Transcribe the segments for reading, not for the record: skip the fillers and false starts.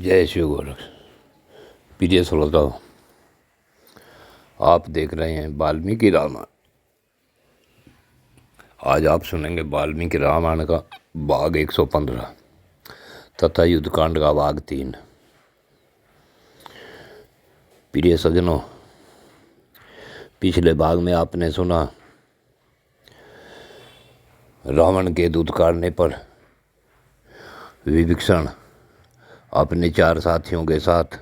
जय शिव गोरख। प्रिय श्रोताओं, आप देख रहे हैं वाल्मीकि रामायण। आज आप सुनेंगे वाल्मीकि रामायण का भाग 115 तथा युद्धकांड का भाग 3। प्रिय सज्जनों, पिछले भाग में आपने सुना रावण के दूध काटने पर विभीषण अपने 4 साथियों के साथ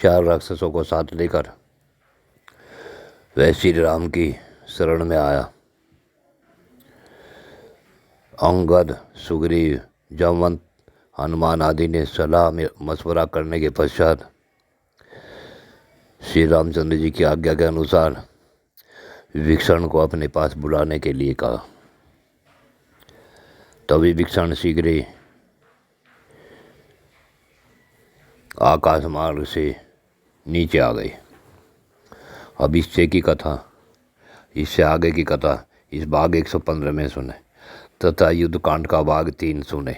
4 राक्षसों को साथ लेकर वह श्री राम की शरण में आया। अंगद, सुग्रीव, जामवंत, हनुमान आदि ने सलाह में मशवरा करने के पश्चात श्री रामचंद्र जी की आज्ञा के अनुसार विभीषण को अपने पास बुलाने के लिए कहा। तब विभीषण शीघ्र ही आकाश मार्ग से नीचे आ गए। अब इससे आगे की कथा इस भाग 115 में सुने तथा युद्धकांड का भाग 3 सुने।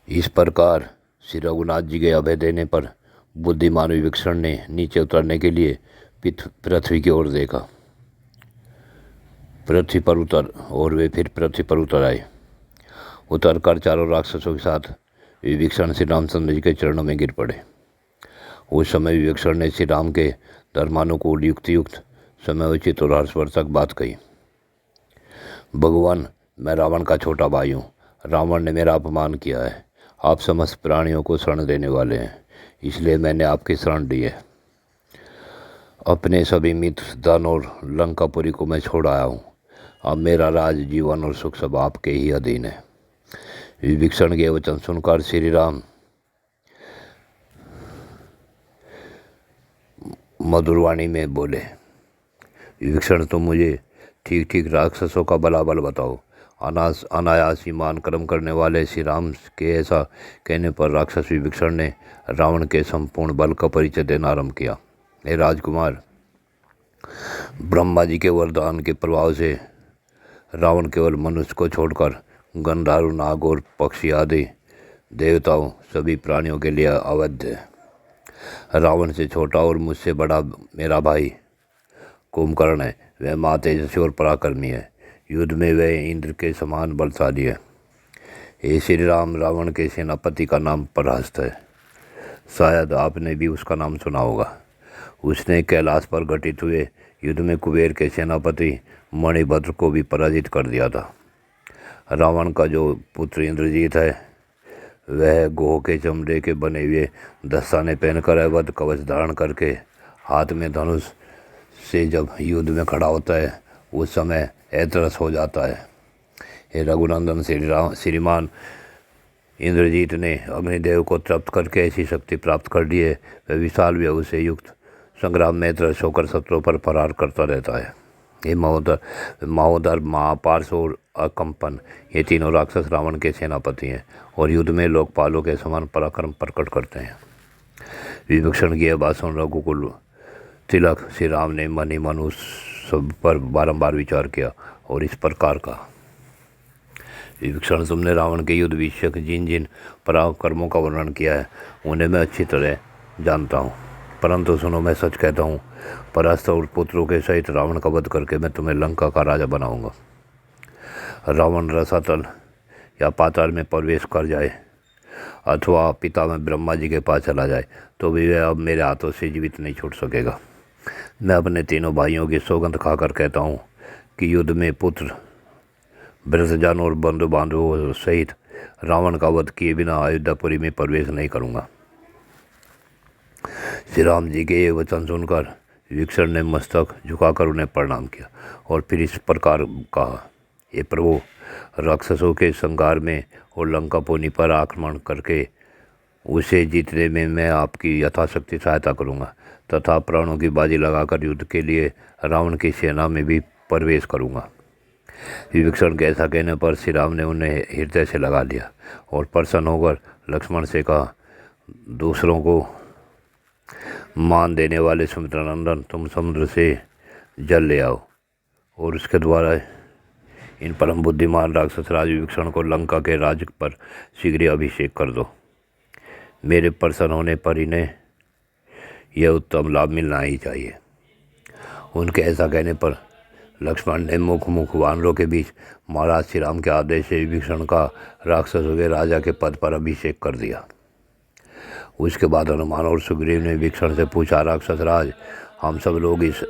इस प्रकार श्री रघुनाथ जी के अभय देने पर बुद्धिमान विभीषण ने नीचे उतरने के लिए पृथ्वी की ओर देखा। पृथ्वी पर उतर और वे फिर पृथ्वी पर उतर आए। उतर कर 4 राक्षसों के साथ विभीषण श्री रामचंद्र जी के चरणों में गिर पड़े। उस समय विभीषण ने श्री राम के धर्मानुकूल युक्त समयोचित और हर्षवर्धक बात कही। भगवान, मैं रावण का छोटा भाई हूँ। रावण ने मेरा अपमान किया है। आप समस्त प्राणियों को शरण देने वाले हैं, इसलिए मैंने आपकी शरण ली है। अपने सभी मित्र, धन और लंकापुरी को मैं छोड़ आया हूँ। अब मेरा राज, जीवन और सुख सब आपके ही अधीन है। विभीषण के वचन सुनकर श्री राम मधुरवाणी में बोले, विभीषण, तुम मुझे ठीक ठीक राक्षसों का बलाबल बताओ। अनायास मान कर्म करने वाले श्री राम के ऐसा कहने पर राक्षस विभीषण ने रावण के संपूर्ण बल का परिचय देना आरंभ किया। हे राजकुमार, ब्रह्मा जी के वरदान के प्रभाव से रावण केवल मनुष्य को छोड़कर गंधर्व, नाग और पक्षी आदि देवताओं सभी प्राणियों के लिए अवैध है। रावण से छोटा और मुझसे बड़ा मेरा भाई कुंभकर्ण है। वह महातेजस्वी और पराक्रमी है। युद्ध में वह इंद्र के समान बलशाली है। हे श्री राम, रावण के सेनापति का नाम प्रहस्त है। शायद आपने भी उसका नाम सुना होगा। उसने कैलाश पर घटित हुए युद्ध में कुबेर के सेनापति मणिभद्र को भी पराजित कर दिया था। रावण का जो पुत्र इंद्रजीत है, वह गोह के चमड़े के बने हुए दस्ताने पहनकर अवध कवच धारण करके हाथ में धनुष से जब युद्ध में खड़ा होता है, उस समय ऐतरस हो जाता है। हे रघुनंदन श्रीमान, इंद्रजीत ने अग्निदेव को तृप्त करके ऐसी शक्ति प्राप्त कर ली है, वह विशाल व्यू से युक्त संग्राम में ऐतरस होकर शत्रुओं पर प्रहार करता रहता है। ये महोदर, महापार्श और अकंपन, ये तीनों राक्षस रावण के सेनापति हैं और युद्ध में लोकपालों के समान पराक्रम प्रकट करते हैं। विभीषण की यह बात सुन रघुकुल तिलक श्री राम ने मन ही मन उस सब पर बारंबार विचार किया और इस प्रकार कहा, विभीषण, तुमने रावण के युद्ध विषयक जिन जिन पराक्रमों का वर्णन किया है, उन्हें मैं अच्छी तरह जानता हूँ। परंतु सुनो, मैं सच कहता हूँ, प्रहस्त और पुत्रों के सहित रावण का वध करके मैं तुम्हें लंका का राजा बनाऊंगा। रावण रसातल या पाताल में प्रवेश कर जाए अथवा पिता में ब्रह्मा जी के पास चला जाए, तो भी वह अब मेरे हाथों से जीवित नहीं छूट सकेगा। मैं अपने तीनों भाइयों की सौगंध खाकर कहता हूँ कि युद्ध में पुत्र, वृद्धजन और बंधु बांधवों सहित रावण का वध किए बिना अयोध्यापुरी में प्रवेश नहीं करूँगा। श्री राम जी के ये वचन सुनकर विभीषण ने मस्तक झुकाकर उन्हें प्रणाम किया और फिर इस प्रकार कहा, हे प्रभु, राक्षसों के संहार में और लंकापुरी पर आक्रमण करके उसे जीतने में मैं आपकी यथाशक्ति सहायता करूंगा तथा प्राणों की बाजी लगाकर युद्ध के लिए रावण की सेना में भी प्रवेश करूंगा। विभीषण के ऐसा कहने पर श्री राम ने उन्हें हृदय से लगा लिया और प्रसन्न होकर लक्ष्मण से कहा, दूसरों को मान देने वाले सुमित्रानंदन, तुम समुद्र से जल ले आओ और उसके द्वारा इन परम बुद्धिमान राक्षस राज विभीषण को लंका के राज पर शीघ्र अभिषेक कर दो। मेरे प्रसन्न होने पर इन्हें यह उत्तम लाभ मिलना ही चाहिए। उनके ऐसा कहने पर लक्ष्मण ने मुख वानरों के बीच महाराज श्री राम के आदेश से विभीषण का राक्षसों के राजा के पद पर अभिषेक कर दिया। उसके बाद हनुमान और सुग्रीव ने विभीषण से पूछा, राक्षस राज, हम सब लोग इस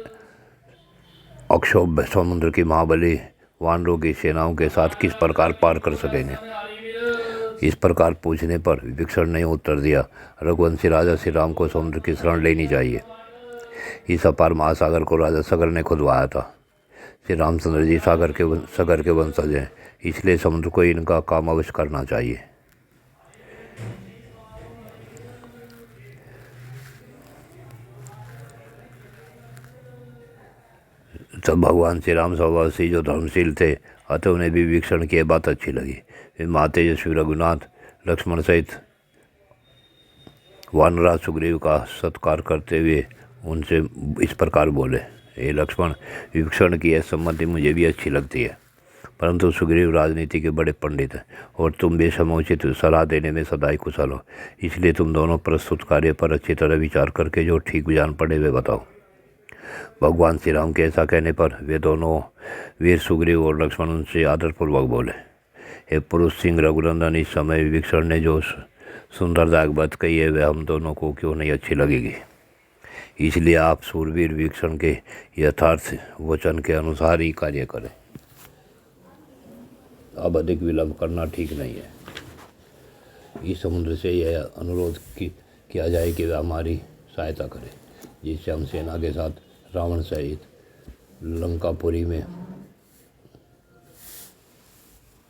अक्षोभ समुद्र की महाबली वानरों की सेनाओं के साथ किस प्रकार पार कर सकेंगे? इस प्रकार पूछने पर विभीषण ने उत्तर दिया, रघुवंशी राजा श्री राम को समुद्र की शरण लेनी चाहिए। इस अपार महासागर को राजा सगर ने खुदवाया था। श्री रामचंद्र जी सागर के वंशज हैं, इसलिए समुद्र को इनका काम अवश्य करना चाहिए। तब भगवान श्री राम स्वभाव से जो धर्मशील थे, अतः उन्हें भी विभीषण की यह बात अच्छी लगी। वे महातेजस्वी रघुनाथ लक्ष्मण सहित वानराज सुग्रीव का सत्कार करते हुए उनसे इस प्रकार बोले, हे लक्ष्मण, विभीषण की यह सम्मति मुझे भी अच्छी लगती है, परंतु सुग्रीव राजनीति के बड़े पंडित हैं और तुम भी समुचित सलाह देने में सदाई कुशल हो। इसलिए तुम दोनों प्रस्तुत कार्य पर अच्छी तरह विचार करके जो ठीक जान पड़े वे बताओ। भगवान श्री राम के ऐसा कहने पर वे दोनों वीर सुग्रीव और लक्ष्मण उनसे आदरपूर्वक बोले, हे पुरुष सिंह रघुनंदन, इस समय विभीषण ने जो सुंदरदायक बात कही है वह हम दोनों को क्यों नहीं अच्छी लगेगी। इसलिए आप सूरवीर विभीषण के यथार्थ वचन के अनुसार ही कार्य करें। अब अधिक विलंब करना ठीक नहीं है। इस समुद्र से यह अनुरोध किया जाए कि वह हमारी सहायता करे, जिससे हम सेना के साथ रावण सहित लंकापुरी में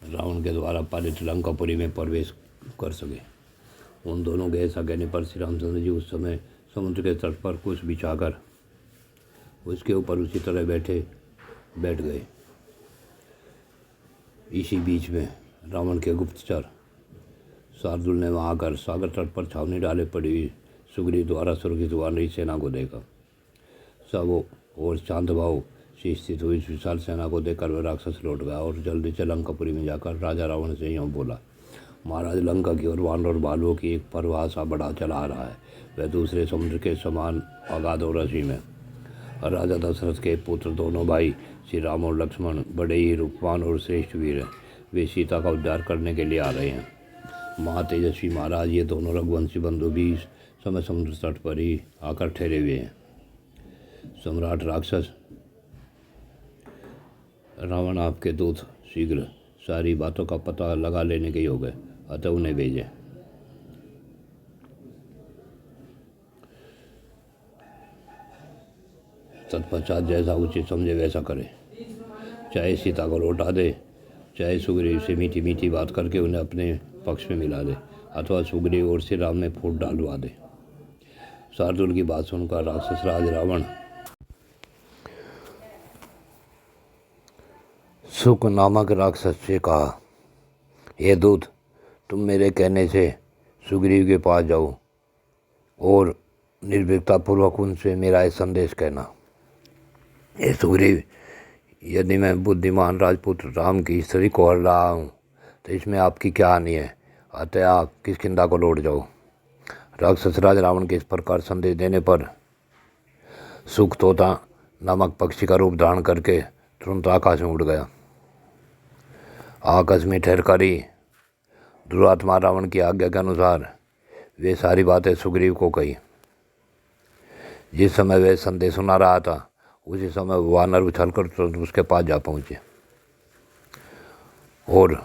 रावण के द्वारा पालित लंकापुरी में प्रवेश कर सके। उन दोनों के ऐसा कहने पर श्री रामचंद्र जी उस समय समुद्र के तट पर कुछ बिछाकर उसके ऊपर उसी तरह बैठ गए। इसी बीच में रावण के गुप्तचर शार्दुल ने वहाँ आकर सागर तट पर छावनी डाले पड़ी सुग्रीव द्वारा सुरक्षित वानरी सेना को देखा। सब और शांत भाव से स्थित हुई इस विशाल सेना को देखकर वह राक्षस लौट गया और जल्दी से लंकापुरी में जाकर राजा रावण से यूँ बोला, महाराज, लंका की ओर वानर और भालुओं की एक परवासा बढ़ा चला आ रहा है। वह दूसरे समुद्र के समान अगाध और असीम है। राजा दशरथ के पुत्र दोनों भाई श्री राम और लक्ष्मण बड़े ही रूपवान और श्रेष्ठ वीर हैं। वे सीता का उद्धार करने के लिए आ रहे हैं। महातेजस्वी महाराज, ये दोनों रघुवंशी बंधु भी इस समय समुद्र तट पर ही आकर ठहरे हुए हैं। सम्राट राक्षस रावण आपके दूत शीघ्र सारी बातों का पता लगा लेने के योग है, अतः उन्हें भेजें। तत्पश्चात जैसा उचित समझे वैसा करे। चाहे सीता को लौटा दे, चाहे सुग्रीव से मीठी मीठी बात करके उन्हें अपने पक्ष में मिला दे, अथवा सुग्रीव और श्री राम में फूट डालवा दे। शार्दुल की बात सुनकर राक्षस राज रावण सुक नामक राक्षस से कहा, हे दूत, तुम मेरे कहने से सुग्रीव के पास जाओ और निर्भीकतापूर्वक उनसे मेरा यह संदेश कहना। हे सुग्रीव, यदि मैं बुद्धिमान राजपुत्र राम की स्त्री को हर रहा हूँ तो इसमें आपकी क्या हानि है, अतः आप किष्किंधा को लौट जाओ। राक्षस राज रावण के इस प्रकार संदेश देने पर सुक तोता नामक पक्षी का रूप धारण करके तुरंत आकाश में उड़ गया। आकाश में ठहरकर ही दुरात्मा रावण की आज्ञा के अनुसार वे सारी बातें सुग्रीव को कही। जिस समय वह संदेश सुना रहा था उसी समय वानर उछलकर तुरंत उसके पास जा पहुँचे और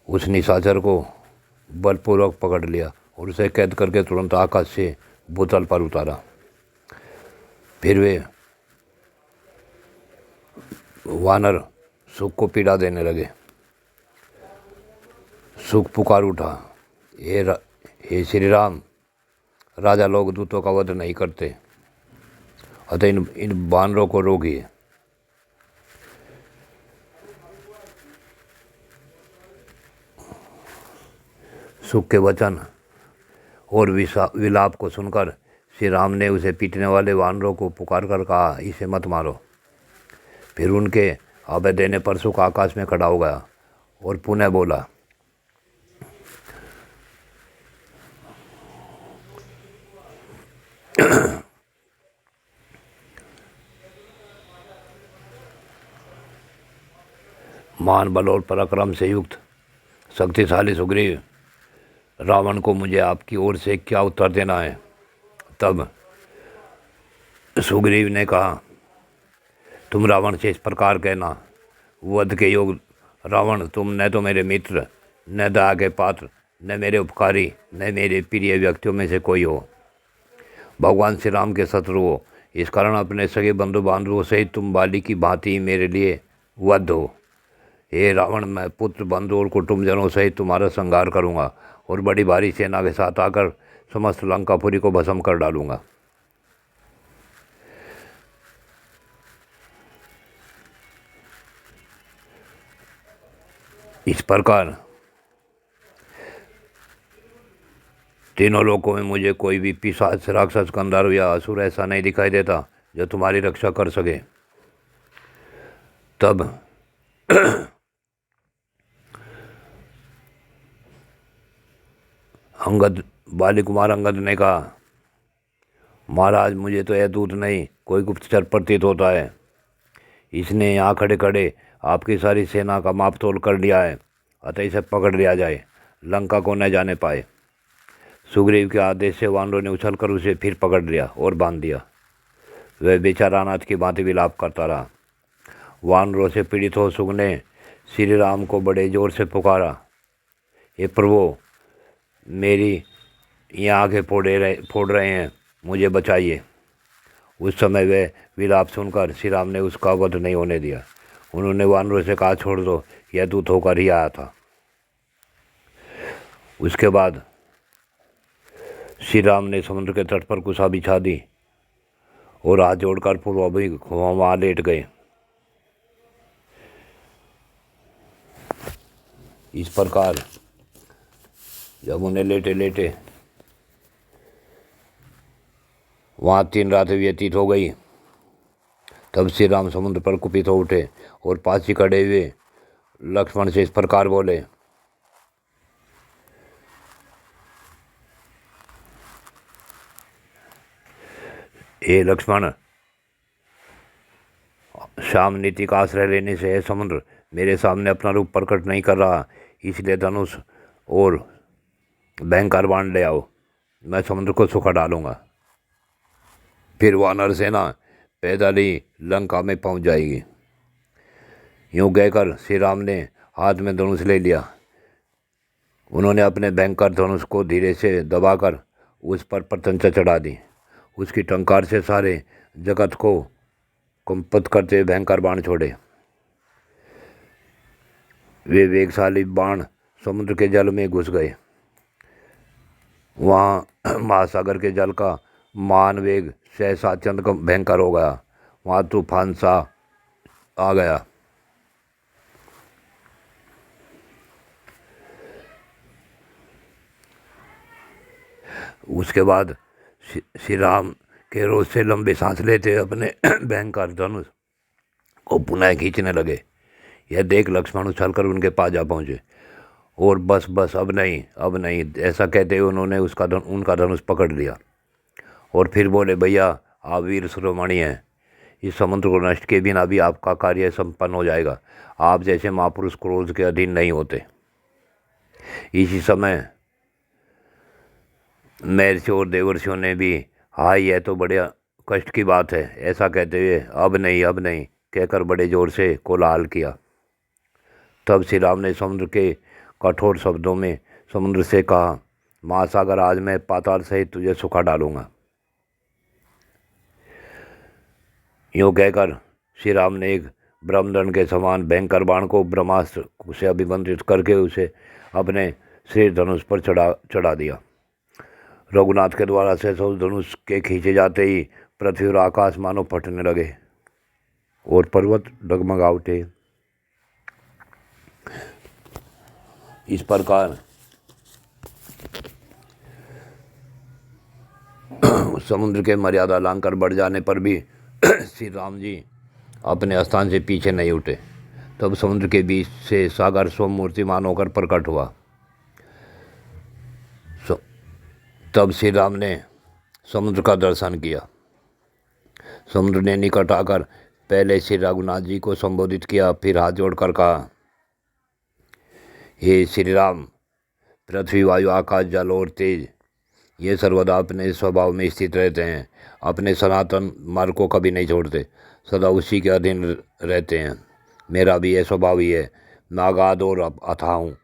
उस निशाचर को बलपूर्वक पकड़ लिया और उसे कैद करके तुरंत आकाश से भूतल पर उतारा। फिर वे वानर सुख को पीड़ा देने लगे। सुख पुकार उठा, हे श्री राम, राजा लोग दूतों का वध नहीं करते, अतः इन वानरों को रोकिए। सुख के वचन और विलाप को सुनकर श्री राम ने उसे पीटने वाले वानरों को पुकार कर कहा, इसे मत मारो। फिर उनके अभय देने पर सुख आकाश में खड़ा हो गया और पुनः बोला, मान बल और पराक्रम से युक्त शक्तिशाली सुग्रीव, रावण को मुझे आपकी ओर से क्या उत्तर देना है। तब सुग्रीव ने कहा, तुम रावण से इस प्रकार कहना, वध के योग रावण, तुम न तो मेरे मित्र, न दया के पात्र, न मेरे उपकारी, न मेरे प्रिय व्यक्तियों में से कोई हो। भगवान श्री राम के शत्रु हो, इस कारण अपने सगे बंधु बांधवों सहित तुम बाली की भांति मेरे लिए वध हो। हे रावण, मैं पुत्र बंधु और कुटुंबजनों सहित तुम्हारा संहार करूंगा और बड़ी भारी सेना के साथ आकर समस्त लंकापुरी को भस्म कर डालूंगा। इस प्रकार तीनों लोकों में मुझे कोई भी पिशाच, राक्षस, गंधर्व या असुर ऐसा नहीं दिखाई देता जो तुम्हारी रक्षा कर सके। तब बाली कुमार अंगद ने कहा, महाराज, मुझे तो यह दूत नहीं कोई गुप्तचर प्रतीत होता है। इसने यहाँ खड़े खड़े आपकी सारी सेना का माप तोल कर लिया है, अतः इसे पकड़ लिया जाए, लंका को न जाने पाए। सुग्रीव के आदेश से वानरों ने उछलकर उसे फिर पकड़ लिया और बांध दिया। वह बेचारा अनाथ की भांति विलाप करता रहा। वानरों से पीड़ित हो सुग ने श्री राम को बड़े जोर से पुकारा, हे प्रभु, मेरी यहाँ आगे फोड़ रहे हैं, मुझे बचाइए। उस समय वह विलाप सुनकर श्री राम ने उसका वध नहीं होने दिया। उन्होंने वानरों से कहा, छोड़ दो, यह दूत होकर ही आया था। उसके बाद श्री राम ने समुद्र के तट पर कुशा बिछा दी और हाथ जोड़कर पूर्वाभिमुख वहाँ लेट गए। इस प्रकार जब उन्हें लेटे लेटे वहाँ 3 रातें व्यतीत हो गई, तब श्री राम समुद्र पर कुपित हो उठे और पास ही खड़े हुए लक्ष्मण से इस प्रकार बोले, हे लक्ष्मण, श्याम नीति का आश्रय लेने से यह समुद्र मेरे सामने अपना रूप प्रकट नहीं कर रहा, इसलिए धनुष और भयंकर बाण ले आओ, मैं समुद्र को सुखा डालूंगा। फिर वानर सेना पैदल ही लंका में पहुंच जाएगी। यूँ कहकर श्री राम ने हाथ में धनुष ले लिया। उन्होंने अपने भयंकर धनुष को धीरे से दबाकर उस पर प्रत्यंचा चढ़ा दी। उसकी टंकार से सारे जगत को कंपित करते हुए भयंकर बाण छोड़े। वे वेगशाली बाण समुद्र के जल में घुस गए। वहाँ महासागर के जल का मान वेग सहसा चंद भयंकर हो गया। वहाँ तूफान सा आ गया। उसके बाद श्री राम के रोज से लंबे सांस लेते अपने भयंकर धनुष को पुनः खींचने लगे। यह देख लक्ष्मण उछलकर उनके पास जा पहुँचे और बस अब नहीं ऐसा कहते हुए उन्होंने उनका धनुष पकड़ लिया और फिर बोले, भैया, आप वीर शिरोमणि हैं, इस समुद्र को नष्ट के बिना भी आपका कार्य संपन्न हो जाएगा। आप जैसे महापुरुष क्रोध के अधीन नहीं होते। इसी समय महर्षि और देवर्षियों ने भी, हाँ, यह तो बड़े कष्ट की बात है, ऐसा कहते हुए अब नहीं कहकर बड़े जोर से कोलाहल किया। तब श्री राम ने समुद्र के कठोर शब्दों में समुद्र से कहा, महासागर, आज मैं पाताल सहित तुझे सुखा डालूंगा। यूँ कहकर श्री राम ने एक ब्रह्मदंड के समान भयंकर बाण को ब्रह्मास्त्र से अभिमंत्रित करके उसे अपने श्री धनुष पर चढ़ा दिया। रघुनाथ के द्वारा से उस धनुष के खींचे जाते ही पृथ्वी और आकाश मानो फटने लगे और पर्वत डगमगा उठे। इस प्रकार समुद्र के मर्यादा लांघकर बढ़ जाने पर भी श्री राम जी अपने स्थान से पीछे नहीं उठे। तब समुद्र के बीच से सागर स्वमूर्तिमान होकर प्रकट हुआ। तब श्री राम ने समुद्र का दर्शन किया। समुद्र ने निकट आकर पहले श्री रघुनाथ जी को संबोधित किया, फिर हाथ जोड़कर कहा, हे श्री राम, पृथ्वी, वायु, आकाश, जल और तेज ये सर्वदा अपने स्वभाव में स्थित रहते हैं, अपने सनातन मार्ग को कभी नहीं छोड़ते, सदा उसी के अधीन रहते हैं। मेरा भी यह स्वभाव ही है। मैं अगाध और अथाह हूँ,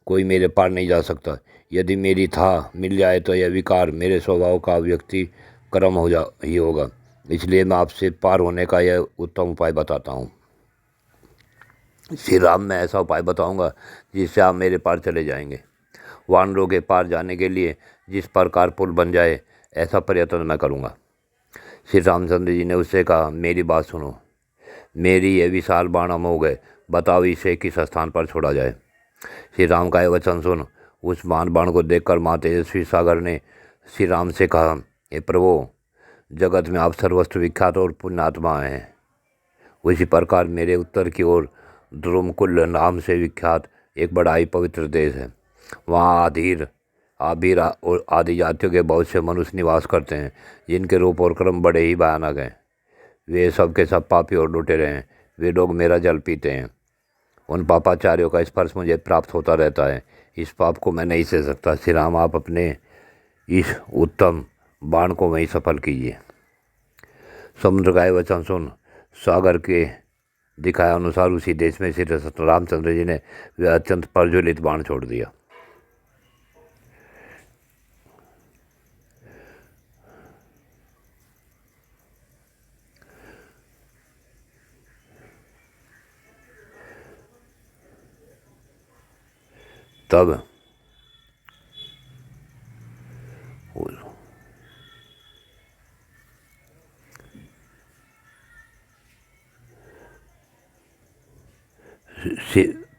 कोई मेरे पार नहीं जा सकता। यदि मेरी था मिल जाए तो यह विकार मेरे स्वभाव का व्यक्ति कर्म ही होगा। इसलिए मैं आपसे पार होने का यह उत्तम उपाय बताता हूँ। श्री राम, मैं ऐसा उपाय बताऊंगा जिससे आप मेरे पार चले जाएंगे। वानरों के पार जाने के लिए जिस प्रकार पुल बन जाए ऐसा प्रयत्न मैं करूंगा। श्री रामचंद्र जी ने उससे कहा, मेरी बात सुनो। मेरी ये विशाल बाण हम हो गए, बताओ इसे किस स्थान पर छोड़ा जाए। श्री राम का यह वचन सुन उस बाण को देखकर माँ तेजस्वी सागर ने श्री राम से कहा, हे प्रभु, जगत में आप सर्वस्व विख्यात और पुण्यात्मा हैं। उसी प्रकार मेरे उत्तर की ओर द्रुमकुल नाम से विख्यात एक बड़ा ही पवित्र देश है। वहाँ आभीर और आदि जातियों के बहुत से मनुष्य निवास करते हैं, जिनके रूप और क्रम बड़े ही भयानक हैं। वे सब के सब पापी और लुटेरे हैं। वे लोग मेरा जल पीते हैं। उन पापाचार्यों का स्पर्श मुझे प्राप्त होता रहता है। इस पाप को मैं नहीं सह सकता। श्री राम, आप अपने इस उत्तम बाण को वहीं सफल कीजिए। समुद्र का वचन सुन सागर के दिखाया अनुसार उसी देश में श्री रामचंद्र जी ने वे अत्यंत प्रज्वलित बाण छोड़ दिया।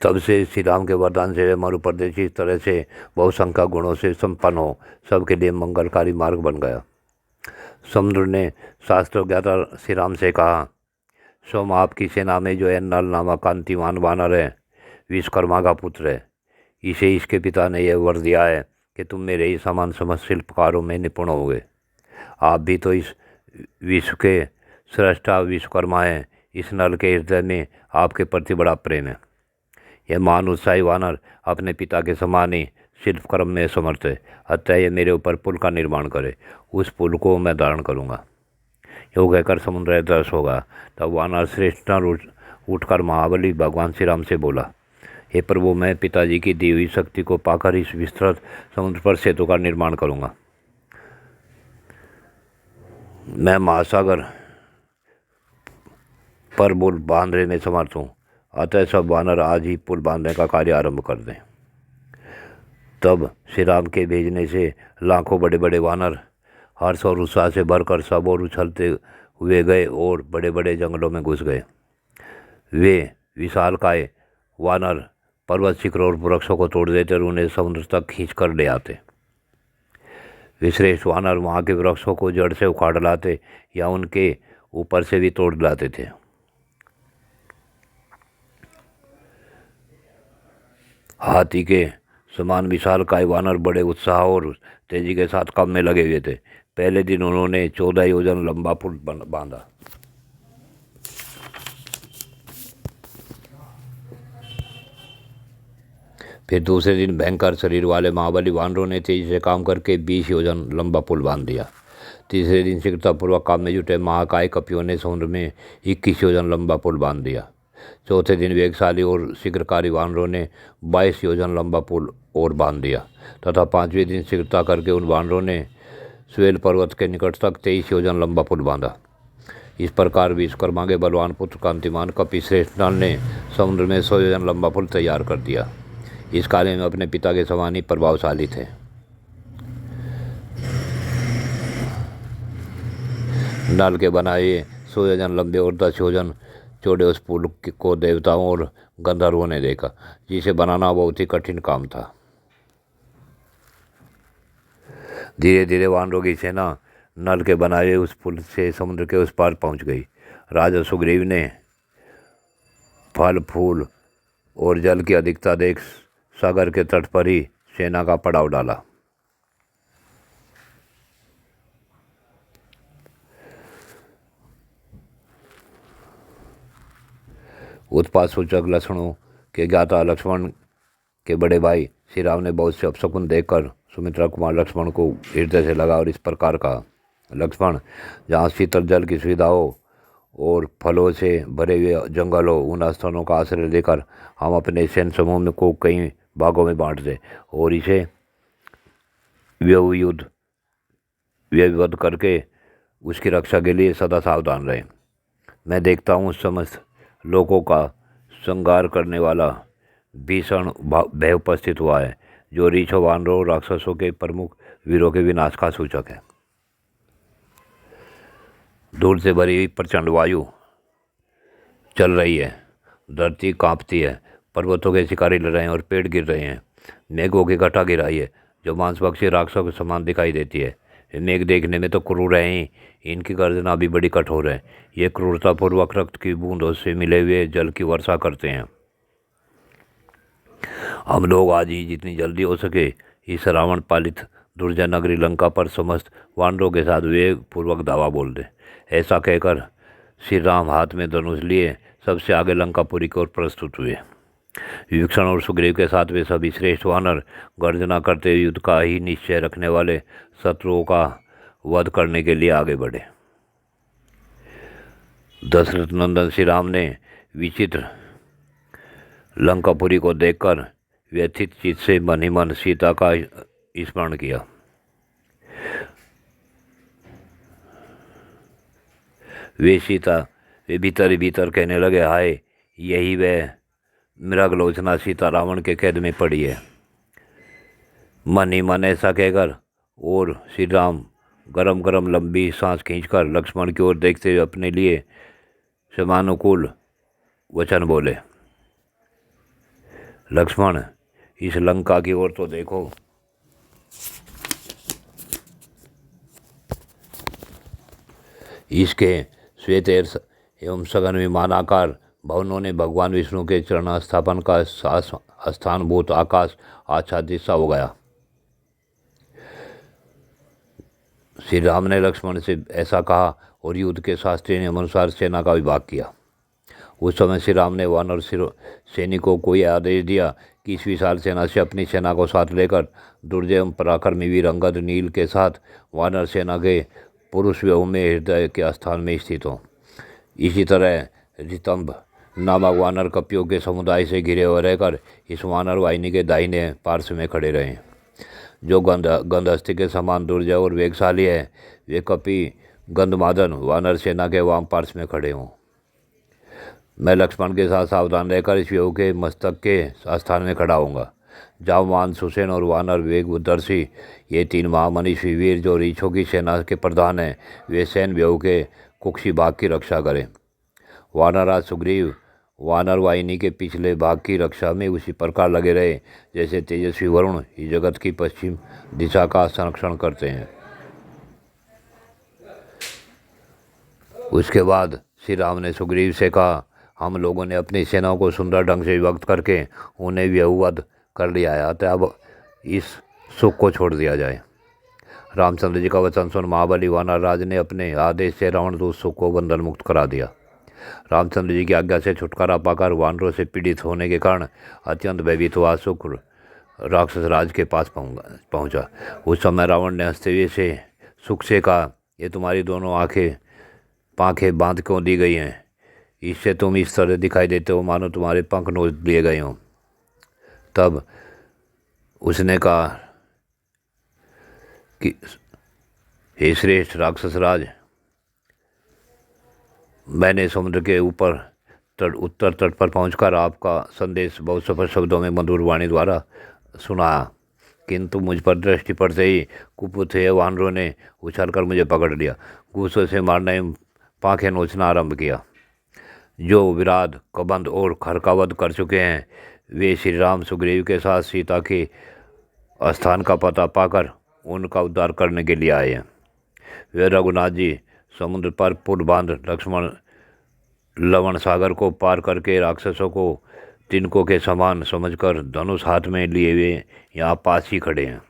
तब से श्री राम के वरदान से वे मरुप्रदेश इस तरह से बहुसंख्या गुणों से संपन्न हो सबके लिए मंगलकारी मार्ग बन गया। समुद्र ने शास्त्र ज्ञाता श्री राम से कहा, सोम, आपकी सेना में जो है नल नामक कांतिमान वानर है, विश्वकर्मा का पुत्र है। इसे इसके पिता ने यह वर दिया है कि तुम मेरे ही समान समस्त शिल्पकारों में निपुण होगे। आप भी तो इस विश्व के सृष्टा विश्वकर्मा हैं। इस नल के हृदय में आपके प्रति बड़ा प्रेम है। यह महान उत्साही वानर अपने पिता के समान ही शिल्पकर्म में समर्थ है। अतः यह मेरे ऊपर पुल का निर्माण करे, उस पुल को मैं धारण करूँगा। योग कहकर समुद्र दर्श होगा। तब वानर श्रेष्ठ नर उठकर महाबली भगवान श्री राम से बोला, हे प्रभु, मैं पिताजी की दी हुई शक्ति को पाकर इस विस्तृत समुद्र पर सेतु का निर्माण करूँगा। मैं महासागर पर पुल बांधने में समर्थ हूँ। अतः सब वानर आज ही पुल बांधने का कार्य आरंभ कर दें। तब श्री राम के भेजने से लाखों बड़े बड़े वानर हर्ष और उत्साह से भरकर सब और उछलते हुए गए और बड़े बड़े जंगलों में घुस गए। वे विशालकाय वानर पर्वत शिखरों और वृक्षों को तोड़ देते और उन्हें समुद्र तक खींच कर ले आते। वे श्रेष्ठ वानर वहाँ के वृक्षों को जड़ से उखाड़ लाते या उनके ऊपर से भी तोड़ लाते थे। हाथी के समान विशालकाय वानर बड़े उत्साह और तेजी के साथ काम में लगे हुए थे। पहले दिन उन्होंने 14 योजन लंबा पुल बांधा। फिर दूसरे दिन भयंकर शरीर वाले महाबली वानरों ने तेजी से काम करके 20 योजन लंबा पुल बांध दिया। तीसरे दिन शीघ्रतापूर्वक काम में जुटे महाकाय कपियों ने समुद्र में 21 योजन लंबा पुल बांध दिया। चौथे दिन वेगशाली और शीघ्रकारी वानरों ने 22 योजन लंबा पुल और बांध दिया तथा पाँचवें दिन शीघ्रता करके उन वानरों ने स्वेल पर्वत के निकट तक 23 योजन लंबा पुल बांधा। इस प्रकार विश्वकर्मा के बलवान पुत्र कांतिमान कपि श्रेष्ठ नल ने समुद्र में 100 योजन लंबा पुल तैयार कर दिया। इस कार्य में अपने पिता के समान ही प्रभावशाली थे। नल के बनाए 100 योजन लंबे और 10 योजन चौड़े उस पुल को देवताओं और गंधर्वों ने देखा, जिसे बनाना बहुत ही कठिन काम था। धीरे धीरे वानरों की सेना नल के बनाए उस पुल से समुद्र के उस पार पहुंच गई। राजा सुग्रीव ने फल फूल और जल की अधिकता देख सागर के तट पर ही सेना का पड़ाव डाला। उत्पात सूचक लक्षणों के ज्ञाता लक्ष्मण के बड़े भाई श्री राम ने बहुत से अपशकुन देखकर सुमित्रा कुमार लक्ष्मण को हृदय से लगा और इस प्रकार कहा, लक्ष्मण, जहाँ शीतल जल की सुविधा हो और फलों से भरे हुए जंगल हो, उन स्थानों का आश्रय लेकर हम अपने सैन्य समूह में को कई भागों में बांट दें और इसे व्यवयुद्ध करके उसकी रक्षा के लिए सदा सावधान रहें। मैं देखता हूँ समस्त लोगों का संहार करने वाला भीषण भय उपस्थित हुआ है, जो रीछों, वानरों, राक्षसों के प्रमुख वीरों के विनाश का सूचक है। धूल से भरी हुई प्रचंड वायु चल रही है, धरती कांपती है, पर्वतों के शिकारी लड़ रहे हैं और पेड़ गिर रहे हैं। मेघों की घटा गिराई है जो मांसभक्षी राक्षसों के समान दिखाई देती है। मेघ देखने में तो क्रूर है ही, इनकी गर्जना भी बड़ी कठोर है। ये क्रूरतापूर्वक रक्त की बूंदों से मिले हुए जल की वर्षा करते हैं। हम लोग आज ही जितनी जल्दी हो सके इस रावण पालित दुर्जय नगरी लंका पर समस्त वानरों के साथ वेग पूर्वक दावा बोल दे। ऐसा कहकर श्री राम हाथ में धनुष लिए सबसे आगे लंकापुरी की ओर प्रस्तुत हुए। विभीषण और सुग्रीव के साथ वे सभी श्रेष्ठ वानर गर्जना करते हुए युद्ध का ही निश्चय रखने वाले शत्रुओं का वध करने के लिए आगे बढ़े। दशरथ नंदन श्री राम ने विचित्र लंकापुरी को देखकर व्यथित चित्त से मन ही मन सीता का स्मरण किया। वे भीतर ही भीतर कहने लगे, हाय, यही वह मृगलोचना सीता रावण के कैद में पड़ी है। मन ही मन ऐसा कहकर और श्री राम गरम गरम लंबी सांस खींचकर लक्ष्मण की ओर देखते हुए अपने लिए समानुकूल वचन बोले, लक्ष्मण, इस लंका की ओर तो देखो। इसके श्वेत एवं सघन विमानाकार भवनों ने भगवान विष्णु के चरण स्थापन का स्थानभूत आकाश आच्छादित सा हो गया। श्री राम ने लक्ष्मण से ऐसा कहा और युद्ध के शास्त्रीय नियमानुसार सेना का विभाग किया। उस समय श्री राम ने वानर सैनिकों को यह आदेश दिया कि इस विशाल सेना से अपनी सेना को साथ लेकर दुर्जय एवं पराक्रमी वीर अंगद नील के साथ वानर सेना के पुरुष व्यूह में हृदय के स्थान में स्थित हो। इसी तरह रितंब नामक वानर कपियों के समुदाय से घिरे हुए रहकर इस वानर वाहिनी के दाहिने पार्श्व में खड़े रहे। जो गंधहस्ती के समान दुर्जय और वेगशाली है, वे कपि गंधमादन वानर सेना के वाम पार्श्व में खड़े हों। मैं लक्ष्मण के साथ सावधान रहकर इस व्यूह के मस्तक के स्थान में खड़ा होऊंगा। जामवान, सुसेन और वानर वेगदर्शी, ये तीन महामनीषी वीर जो रीछों की सेना के प्रधान हैं, वे सैन्य व्यूह के कुक्षी भाग की रक्षा करें। वानरराज सुग्रीव वानर वाहिनी के पिछले भाग की रक्षा में उसी प्रकार लगे रहे जैसे तेजस्वी वरुण इस जगत की पश्चिम दिशा का संरक्षण करते हैं। उसके बाद श्री राम ने सुग्रीव से कहा, हम लोगों ने अपनी सेनाओं को सुंदर ढंग से विभक्त करके उन्हें व्यूहबद्ध कर लिया है, अतः अब इस सुख को छोड़ दिया जाए। रामचंद्र जी का वचन सुन महाबली वानर राज ने अपने आदेश से रावण दूत सुख को बंधन मुक्त करा दिया। रामचंद्र जी की आज्ञा से छुटकारा पाकर वानरों से पीड़ित होने के कारण अत्यंत भयभीत हुआ सुख राक्षस राज के पास पहुंचा। उस समय रावण ने हंसते हुए से सुख से कहा, ये तुम्हारी दोनों पाँखें बांध क्यों दी गई हैं? इससे तुम इस तरह दिखाई देते हो मानो तुम्हारे पंख नोच लिए गए हों। तब उसने कहा कि हे श्रेष्ठ राक्षस राज, मैंने समुद्र के उत्तर तट पर पहुंचकर आपका संदेश बहुत सफल शब्दों में मधुर वाणी द्वारा सुनाया, किंतु मुझ पर दृष्टि पड़ते ही कुपुत वानरों ने उछलकर मुझे पकड़ लिया, गुस्से से मारने पाँखें नोचना आरंभ किया। जो विराट, कबंध और खरकावध कर चुके हैं, वे श्री राम सुग्रीव के साथ सीता के स्थान का पता पाकर उनका उद्धार करने के लिए आए हैं। वे रघुनाथ जी समुद्र पर पुल बांध लक्ष्मण लवण सागर को पार करके राक्षसों को तिनकों के समान समझकर धनुष हाथ में लिए हुए यहाँ पास ही खड़े हैं।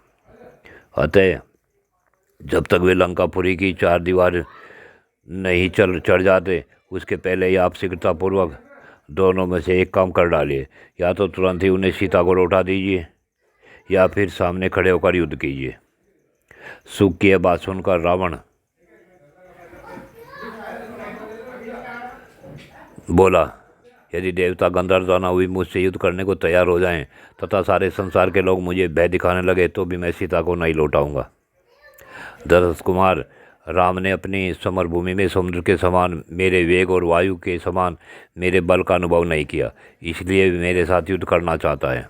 अतः जब तक वे लंकापुरी की चार दीवार नहीं चढ़ जाते, उसके पहले ही आप शीघ्रतापूर्वक दोनों में से एक काम कर डालिए। या तो तुरंत ही उन्हें सीता को लौटा दीजिए या फिर सामने खड़े होकर युद्ध कीजिए। सुख की यह बात सुनकर रावण बोला, यदि देवता गंधर्व दानव भी मुझसे युद्ध करने को तैयार हो जाएं तथा सारे संसार के लोग मुझे भय दिखाने लगे तो भी मैं सीता को नहीं लौटाऊंगा। दशरथ कुमार राम ने अपनी समरभूमि में समुद्र के समान, मेरे वेग और वायु के समान मेरे बल का अनुभव नहीं किया, इसलिए मेरे साथ युद्ध करना चाहता है।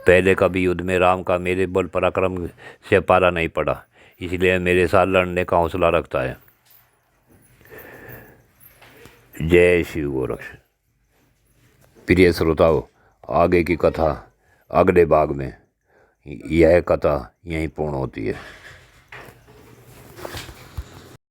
पहले कभी युद्ध में राम का मेरे बल पराक्रम से पारा नहीं पड़ा, इसलिए मेरे साथ लड़ने का हौसला रखता है। जय शिव गोरक्ष। प्रिय श्रोताओं, आगे की कथा अगले भाग में। यह कथा यहीं पूर्ण होती है।